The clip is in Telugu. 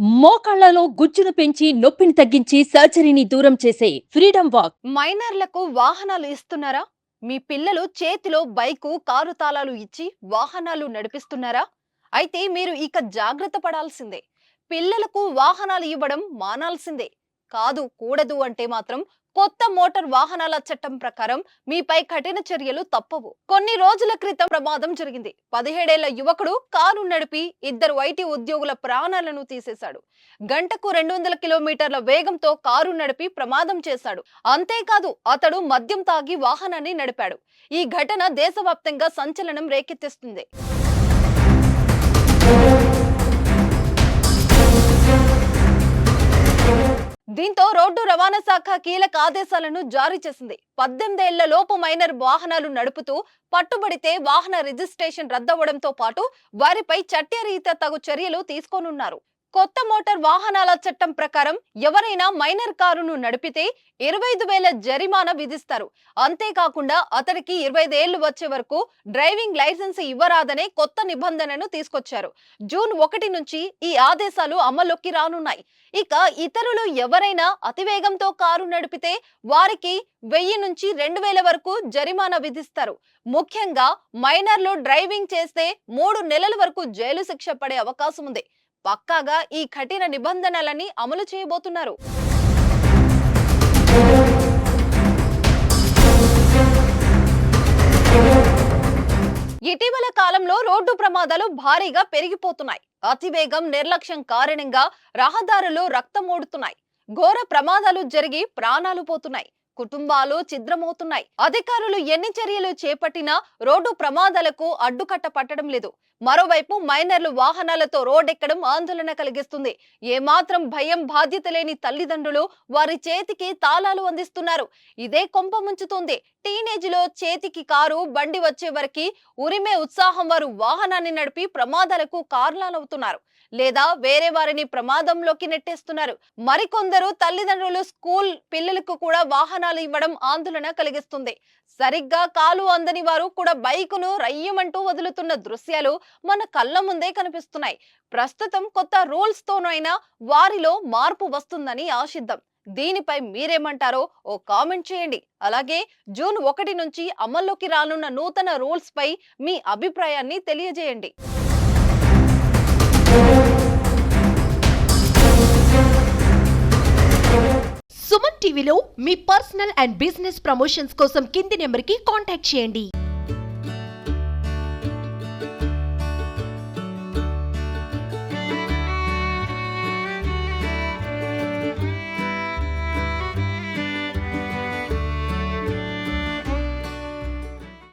మోకాళ్లలో గుజ్జును పెంచి నొప్పిని తగ్గించి సర్జరీని దూరం చేసే ఫ్రీడమ్ వాక్. మైనర్లకు వాహనాలు ఇస్తున్నారా? మీ పిల్లలు చేతిలో బైకు, కారు తాళాలు ఇచ్చి వాహనాలు నడిపిస్తున్నారా? అయితే మీరు ఇక జాగ్రత్త పడాల్సిందే. పిల్లలకు వాహనాలు ఇవ్వడం మానాల్సిందే. కాదు, కూడదు అంటే మాత్రం కొత్త మోటార్ వాహనాల చట్టం ప్రకారం మీపై కఠిన చర్యలు తప్పవు. కొన్ని రోజుల క్రితం ప్రమాదం జరిగింది. 17 ఏళ్ల యువకుడు కారు నడిపి ఇద్దరు ఐటీ ఉద్యోగుల ప్రాణాలను తీసేశాడు. గంటకు 200 కిలోమీటర్ల వేగంతో కారు నడిపి ప్రమాదం చేశాడు. అంతేకాదు, అతడు మద్యం తాగి వాహనాన్ని నడిపాడు. ఈ ఘటన దేశవ్యాప్తంగా సంచలనం రేకెత్తిస్తుంది. దీంతో రోడ్డు రవాణా శాఖ కీలక ఆదేశాలను జారీ చేసింది. 18 ఏళ్ల లోపు మైనర్ వాహనాలు నడుపుతూ పట్టుబడితే వాహన రిజిస్ట్రేషన్ రద్దవడంతో పాటు వారిపై చట్టరీత్యా తగు చర్యలు తీసుకోనున్నారు. కొత్త మోటార్ వాహనాల చట్టం ప్రకారం ఎవరైనా మైనర్ కారును నడిపితే 25,000 జరిమానా విధిస్తారు. అంతేకాకుండా అతడికి 25 ఏళ్లు వచ్చే వరకు డ్రైవింగ్ లైసెన్స్ ఇవ్వరాదనే కొత్త నిబంధనను తీసుకొచ్చారు. జూన్ 1 నుంచి ఈ ఆదేశాలు అమల్లోకి రానున్నాయి. ఇక ఇతరులు ఎవరైనా అతివేగంతో కారు నడిపితే వారికి 1000 నుంచి 2000 వరకు జరిమానా విధిస్తారు. ముఖ్యంగా మైనర్లు డ్రైవింగ్ చేస్తే 3 నెలల వరకు జైలు శిక్ష పడే అవకాశం ఉంది. పక్కాగా ఈ కఠిన నిబంధనలని అమలు చేయబోతున్నారు. ఇటీవల కాలంలో రోడ్డు ప్రమాదాలు భారీగా పెరిగిపోతున్నాయి. అతివేగం, నిర్లక్ష్యం కారణంగా రహదారులు రక్తమోడుతున్నాయి. ఘోర ప్రమాదాలు జరిగి ప్రాణాలు పోతున్నాయి. కుటుంబాలు ఛిద్రమవుతున్నాయి. అధికారులు ఎన్ని చర్యలు చేపట్టినా రోడ్డు ప్రమాదాలకు అడ్డుకట్ట పట్టడం లేదు. మరోవైపు మైనర్లు వాహనాలతో రోడ్డెక్కడం ఆందోళన కలిగిస్తుంది. ఏమాత్రం భయం, బాధ్యత లేని తల్లిదండ్రులు వారి చేతికి తాళాలు అందిస్తున్నారు. ఇదే కొంప ముంచుతుంది. టీనేజ్ లో చేతికి కారు, బండి వచ్చే వరకు ఉరిమే ఉత్సాహం వారు వాహనాన్ని నడిపి ప్రమాదాలకు కారణాలవుతున్నారు, లేదా వేరే వారిని ప్రమాదంలోకి నెట్టేస్తున్నారు. మరికొందరు తల్లిదండ్రులు స్కూల్ పిల్లలకు కూడా వాహనాలు ఇవ్వడం ఆందోళన కలిగిస్తుంది. సరిగ్గా కాలు అందని వారు కూడా బైకును రయ్యమంటూ వదులుతున్న దృశ్యాలు మన కళ్ళ ముందే కనిపిస్తున్నాయి. ప్రస్తుతం కొత్త రూల్స్ తోనైనా వారిలో మార్పు వస్తుందని ఆశిద్దాం. దీనిపై మీరేమంటారో ఓ కామెంట్ చేయండి. అలాగే జూన్ 1 నుంచి అమల్లోకి రానున్న నూతన రూల్స్ పై మీ అభిప్రాయాన్ని తెలియజేయండి. సుమన్ టీవీలో మీ పర్సనల్ అండ్ బిజినెస్ ప్రమోషన్స్ కోసం కింది నెంబర్కి కాంటాక్ట్ చేయండి.